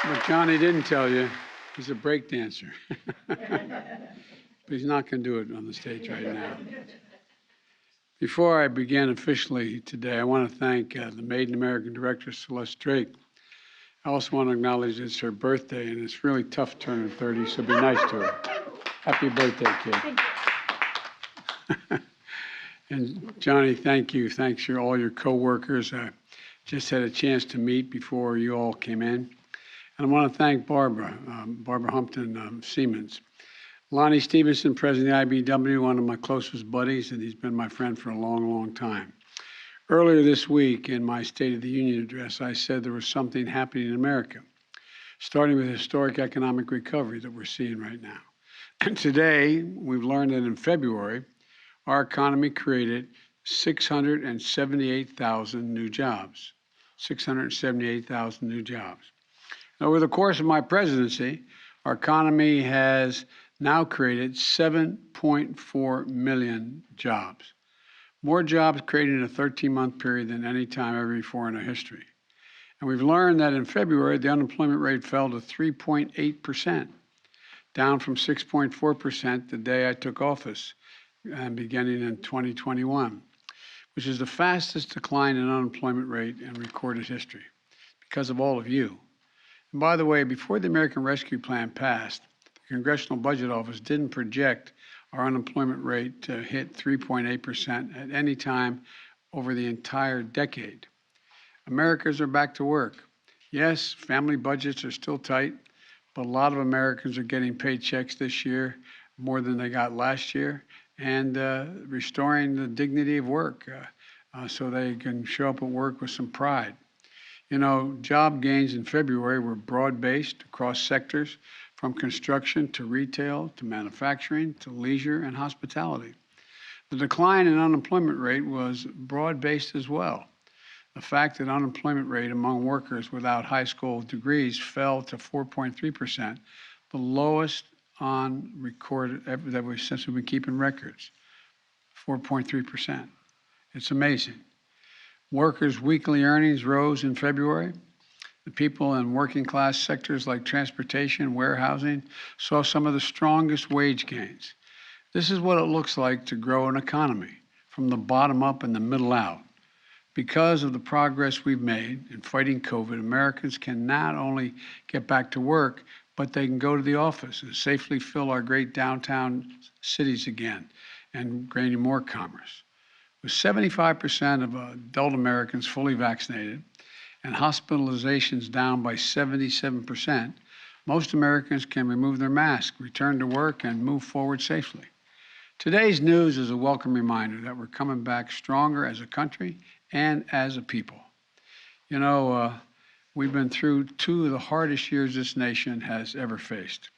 What Johnny didn't tell you, he's a break dancer. But he's not going to do it on the stage right now. Before I begin officially today, I want to thank the Maiden American director, Celeste Drake. I also want to acknowledge it's her birthday, and it's really tough turning 30, so be nice to her. Happy birthday, kid. And Johnny, thank you. Thanks to all your coworkers. I just had a chance to meet before you all came in. And I want to thank Barbara Humpton Siemens. Lonnie Stevenson, president of the IBEW, one of my closest buddies, and he's been my friend for a long, long time. Earlier this week in my State of the Union address, I said there was something happening in America, starting with historic economic recovery that we're seeing right now. And today, we've learned that in February, our economy created 678,000 new jobs. 678,000 new jobs. Over the course of my presidency, our economy has now created 7.4 million jobs. More jobs created in a 13-month period than any time ever before in our history. And we've learned that in February, the unemployment rate fell to 3.8%, down from 6.4% the day I took office, beginning in 2021, which is the fastest decline in unemployment rate in recorded history because of all of you. And by the way, before the American Rescue Plan passed, the Congressional Budget Office didn't project our unemployment rate to hit 3.8% at any time over the entire decade. Americans are back to work. Yes, family budgets are still tight, but a lot of Americans are getting paychecks this year more than they got last year, and restoring the dignity of work so they can show up at work with some pride. You know, job gains in February were broad-based across sectors, from construction to retail to manufacturing to leisure and hospitality. The decline in unemployment rate was broad-based as well. The fact that unemployment rate among workers without high school degrees fell to 4.3%, the lowest on record that we've since we've been keeping records, 4.3%. It's amazing. Workers' weekly earnings rose in February. The people in working class sectors like transportation, warehousing saw some of the strongest wage gains. This is what it looks like to grow an economy from the bottom up and the middle out. Because of the progress we've made in fighting COVID, Americans can not only get back to work, but they can go to the office and safely fill our great downtown cities again and gaining more commerce. With 75% of adult Americans fully vaccinated and hospitalizations down by 77%, most Americans can remove their mask, return to work, and move forward safely. Today's news is a welcome reminder that we're coming back stronger as a country and as a people. You know, we've been through two of the hardest years this nation has ever faced.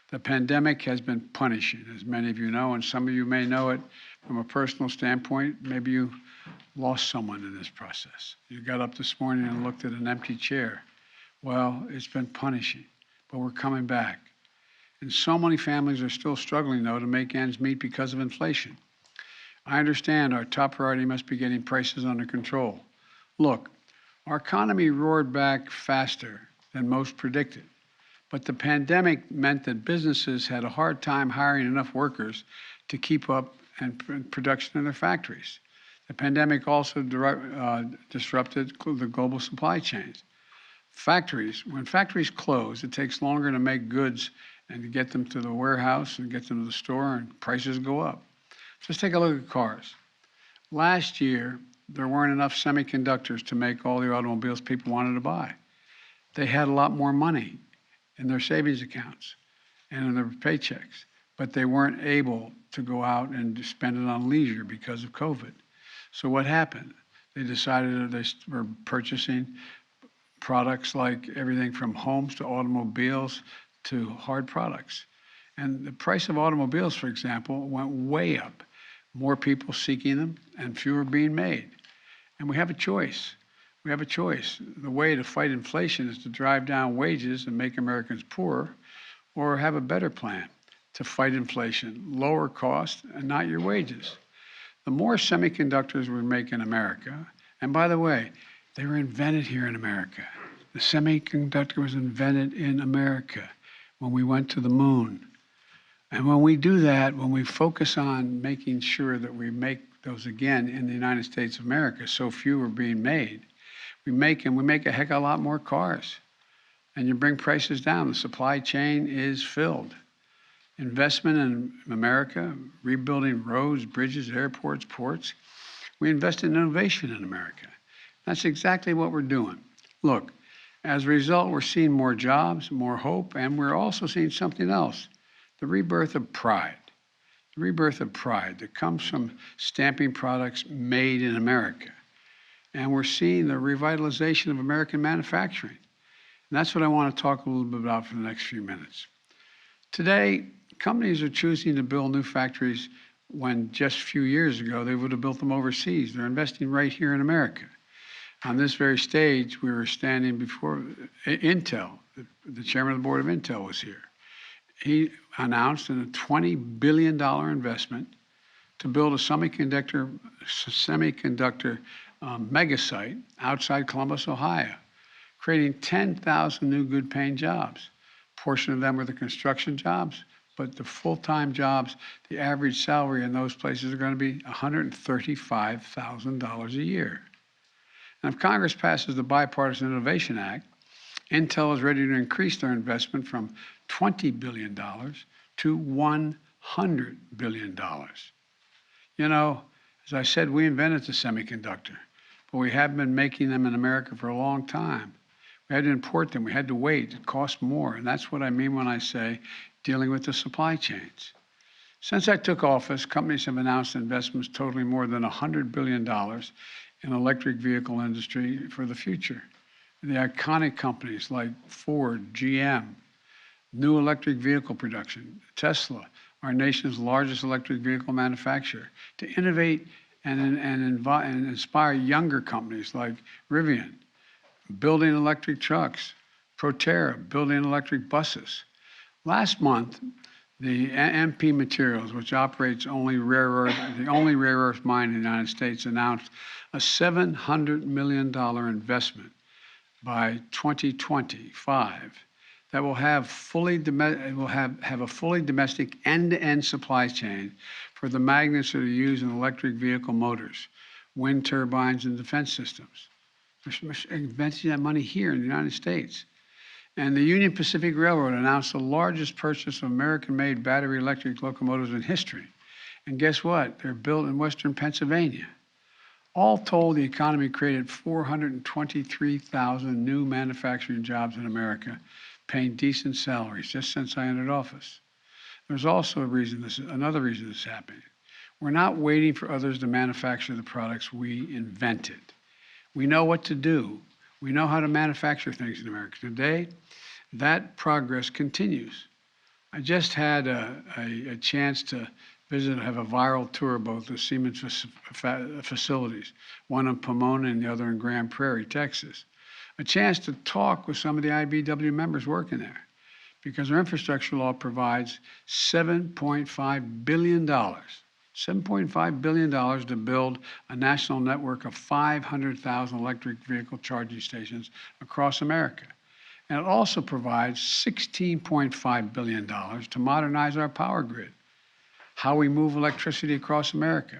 The pandemic has been punishing, as many of you know, and some of you may know it from a personal standpoint. Maybe you lost someone in this process. You got up this morning and looked at an empty chair. Well, it's been punishing, but we're coming back. And so many families are still struggling, though, to make ends meet because of inflation. I understand our top priority must be getting prices under control. Look, our economy roared back faster than most predicted, but the pandemic meant that businesses had a hard time hiring enough workers to keep up and production in their factories. The pandemic also disrupted the global supply chains. When factories close, it takes longer to make goods and to get them to the warehouse and get them to the store, and prices go up. Just take a look at cars. Last year, there weren't enough semiconductors to make all the automobiles people wanted to buy. They had a lot more money in their savings accounts and in their paychecks, but they weren't able to go out and spend it on leisure because of COVID. So what happened? They decided that they were purchasing products like everything from homes to automobiles to hard products. And the price of automobiles, for example, went way up. More people seeking them and fewer being made. And we have a choice. We have a choice. The way to fight inflation is to drive down wages and make Americans poorer, or have a better plan to fight inflation, lower costs and not your wages. The more semiconductors we make in America And by the way, they were invented here in America. The semiconductor was invented in America when we went to the moon. And when we do that, when we focus on making sure that we make those again in the United States of America, so few are being made, we make a heck of a lot more cars. And you bring prices down. The supply chain is filled. Investment in America, rebuilding roads, bridges, airports, ports. We invest in innovation in America. That's exactly what we're doing. Look, as a result, we're seeing more jobs, more hope, and we're also seeing something else, the rebirth of pride. The rebirth of pride that comes from stamping products made in America. And we're seeing the revitalization of American manufacturing. And that's what I want to talk a little bit about for the next few minutes. Today, companies are choosing to build new factories when just a few years ago they would have built them overseas. They're investing right here in America. On this very stage, we were standing before Intel. The chairman of the board of Intel was here. He announced a $20 billion investment to build a semiconductor mega site outside Columbus, Ohio, creating 10,000 new good-paying jobs. A portion of them are the construction jobs, but the full-time jobs, the average salary in those places are going to be $135,000 a year. And if Congress passes the Bipartisan Innovation Act, Intel is ready to increase their investment from $20 billion to $100 billion. You know, as I said, we invented the semiconductor, but we haven't been making them in America for a long time. We had to import them. We had to wait. It cost more. And that's what I mean when I say dealing with the supply chains. Since I took office, companies have announced investments totaling more than $100 billion in electric vehicle industry for the future. The iconic companies like Ford, GM, new electric vehicle production, Tesla, our nation's largest electric vehicle manufacturer, to innovate and inspire younger companies like Rivian, building electric trucks, Proterra, building electric buses. Last month, the MP Materials, which operates the only rare earth mine in the United States, announced a $700 million investment by 2025 that will have a fully domestic end-to-end supply chain for the magnets that are used in electric vehicle motors, wind turbines, and defense systems. We're investing that money here in the United States. And the Union Pacific Railroad announced the largest purchase of American-made battery electric locomotives in history. And guess what? They're built in Western Pennsylvania. All told, the economy created 423,000 new manufacturing jobs in America, paying decent salaries just since I entered office. There's also another reason this is happening. We're not waiting for others to manufacture the products we invented. We know what to do. We know how to manufacture things in America. Today, that progress continues. I just had a chance to have a viral tour of both the Siemens facilities, one in Pomona and the other in Grand Prairie, Texas. A chance to talk with some of the IBEW members working there, because our infrastructure law provides $7.5 billion to build a national network of 500,000 electric vehicle charging stations across America. And it also provides $16.5 billion to modernize our power grid, how we move electricity across America.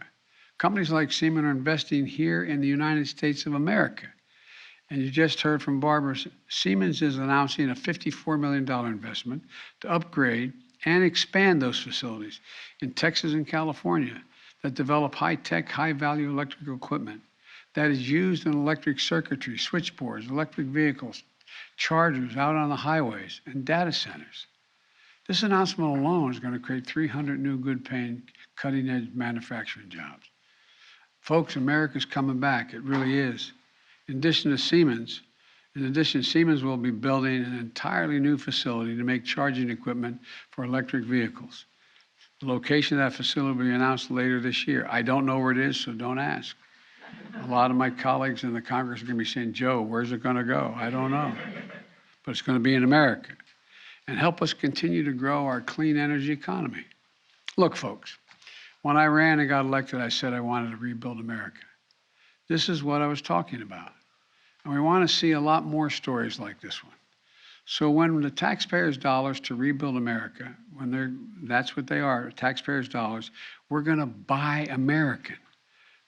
Companies like Siemens are investing here in the United States of America. And you just heard from Barbara, Siemens is announcing a $54 million investment to upgrade and expand those facilities in Texas and California that develop high-tech, high-value electrical equipment that is used in electric circuitry, switchboards, electric vehicles, chargers out on the highways, and data centers. This announcement alone is going to create 300 new good-paying, cutting-edge manufacturing jobs. Folks, America's coming back. It really is. In addition, Siemens will be building an entirely new facility to make charging equipment for electric vehicles. The location of that facility will be announced later this year. I don't know where it is, so don't ask. A lot of my colleagues in the Congress are going to be saying, Joe, where's it going to go? I don't know. But it's going to be in America and help us continue to grow our clean energy economy. Look, folks, when I ran and got elected, I said I wanted to rebuild America. This is what I was talking about. And we want to see a lot more stories like this one. So when the taxpayers' dollars to rebuild America, that's what they are, taxpayers' dollars, we're going to buy American,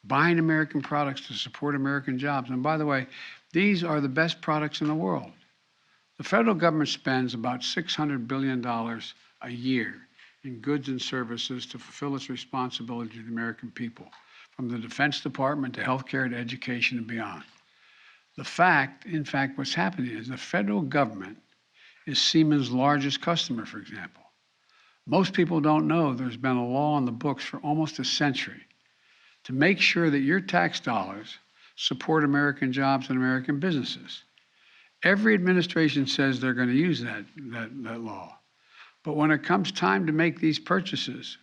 buying American products to support American jobs. And by the way, these are the best products in the world. The federal government spends about $600 billion a year in goods and services to fulfill its responsibility to the American people, from the Defense Department to healthcare to education and beyond. In fact, what's happening is the federal government is Siemens' largest customer, for example. Most people don't know there's been a law on the books for almost a century to make sure that your tax dollars support American jobs and American businesses. Every administration says they're going to use that law. But when it comes time to make these purchases,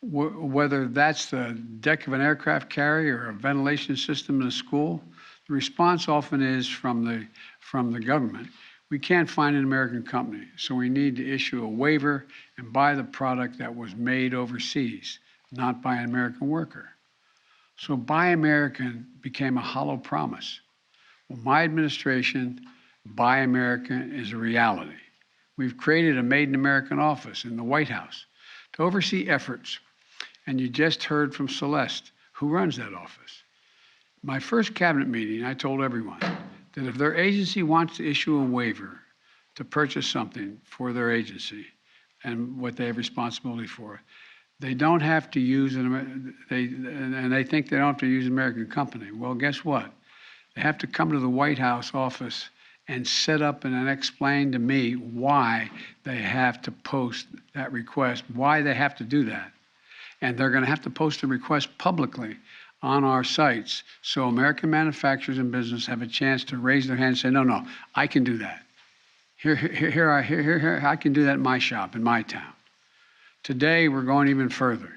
whether that's the deck of an aircraft carrier or a ventilation system in a school, the response often is from the government, we can't find an American company, so we need to issue a waiver and buy the product that was made overseas, not by an American worker. So Buy American became a hollow promise. Well, my administration, Buy American is a reality. We've created a Made in American office in the White House to oversee efforts. And you just heard from Celeste, who runs that office. My first cabinet meeting, I told everyone that if their agency wants to issue a waiver to purchase something for their agency and what they have responsibility for, they don't have to use they think they don't have to use an American company. Well, guess what? They have to come to the White House office and set up and explain to me why they have to post that request, why they have to do that. And they're going to have to post a request publicly on our sites so American manufacturers and business have a chance to raise their hand and say, no, I can do that. I can do that in my shop, in my town. Today, we're going even further.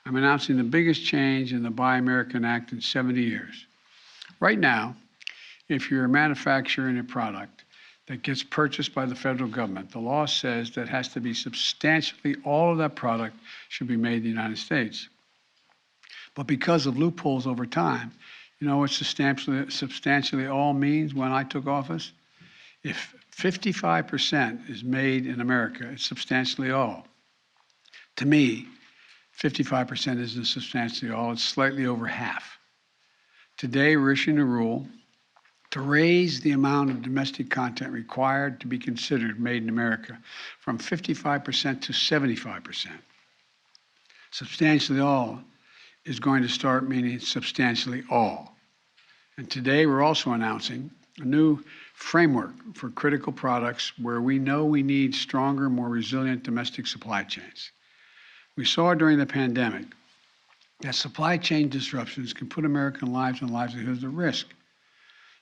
I'm announcing the biggest change in the Buy American Act in 70 years. Right now, if you're a manufacturer in a product that gets purchased by the federal government, the law says that has to be substantially all of that product should be made in the United States. But because of loopholes over time, you know what substantially all means when I took office? If 55% is made in America, it's substantially all. To me, 55% isn't substantially all, it's slightly over half. Today, we're issuing a rule to raise the amount of domestic content required to be considered made in America from 55% to 75%. Substantially all is going to start meaning substantially all. And today we're also announcing a new framework for critical products where we know we need stronger, more resilient domestic supply chains. We saw during the pandemic that supply chain disruptions can put American lives and livelihoods at risk.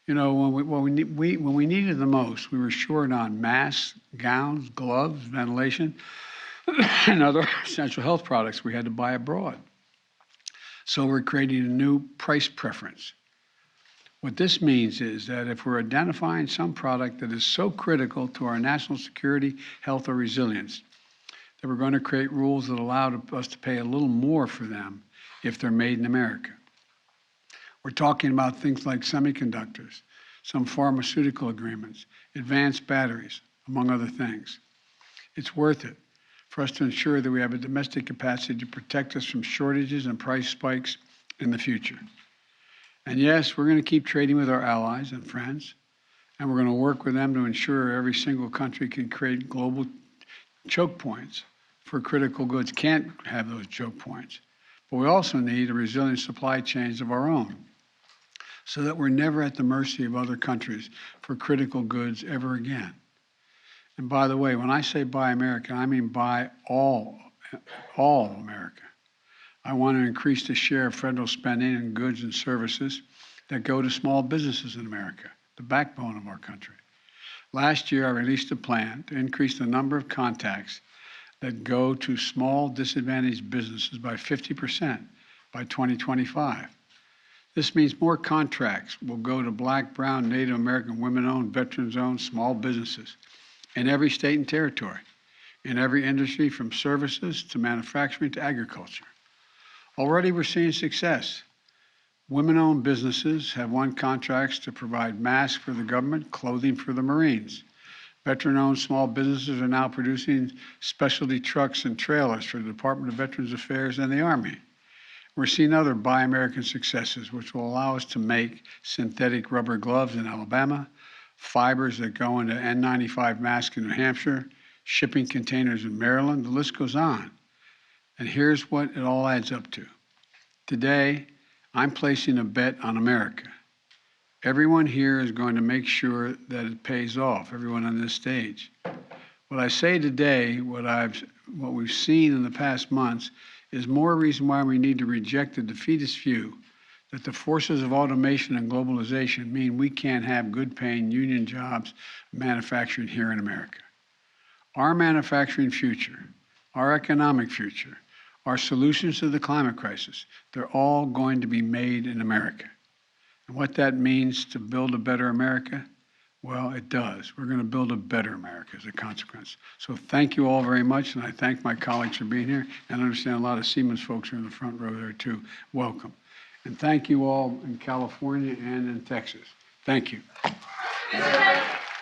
You know, when we needed the most, we were short on masks, gowns, gloves, ventilation, and other essential health products we had to buy abroad. So we're creating a new price preference. What this means is that if we're identifying some product that is so critical to our national security, health, or resilience, that we're going to create rules that allow us to pay a little more for them if they're made in America. We're talking about things like semiconductors, some pharmaceutical agreements, advanced batteries, among other things. It's worth it for us to ensure that we have a domestic capacity to protect us from shortages and price spikes in the future. And yes, we're going to keep trading with our allies and friends, and we're going to work with them to ensure every single country can create global choke points for critical goods. Can't have those choke points. But we also need a resilient supply chains of our own so that we're never at the mercy of other countries for critical goods ever again. And by the way, when I say buy American, I mean buy all America. I want to increase the share of federal spending in goods and services that go to small businesses in America, the backbone of our country. Last year, I released a plan to increase the number of contacts that go to small disadvantaged businesses by 50% by 2025. This means more contracts will go to Black, Brown, Native American, women-owned, veterans-owned small businesses in every state and territory, in every industry from services to manufacturing to agriculture. Already we're seeing success. Women-owned businesses have won contracts to provide masks for the government, clothing for the Marines. Veteran-owned small businesses are now producing specialty trucks and trailers for the Department of Veterans Affairs and the Army. We're seeing other Buy American successes, which will allow us to make synthetic rubber gloves in Alabama, fibers that go into N95 masks in New Hampshire, shipping containers in Maryland. The list goes on. And here's what it all adds up to. Today, I'm placing a bet on America. Everyone here is going to make sure that it pays off, everyone on this stage. What I say today, what we've seen in the past months, is more reason why we need to reject the defeatist view that the forces of automation and globalization mean we can't have good-paying union jobs manufacturing here in America. Our manufacturing future, our economic future, our solutions to the climate crisis, they're all going to be made in America. And what that means to build a better America, well, it does. We're going to build a better America as a consequence. So thank you all very much, and I thank my colleagues for being here. And I understand a lot of Siemens folks are in the front row there too. Welcome. And thank you all in California and in Texas. Thank you.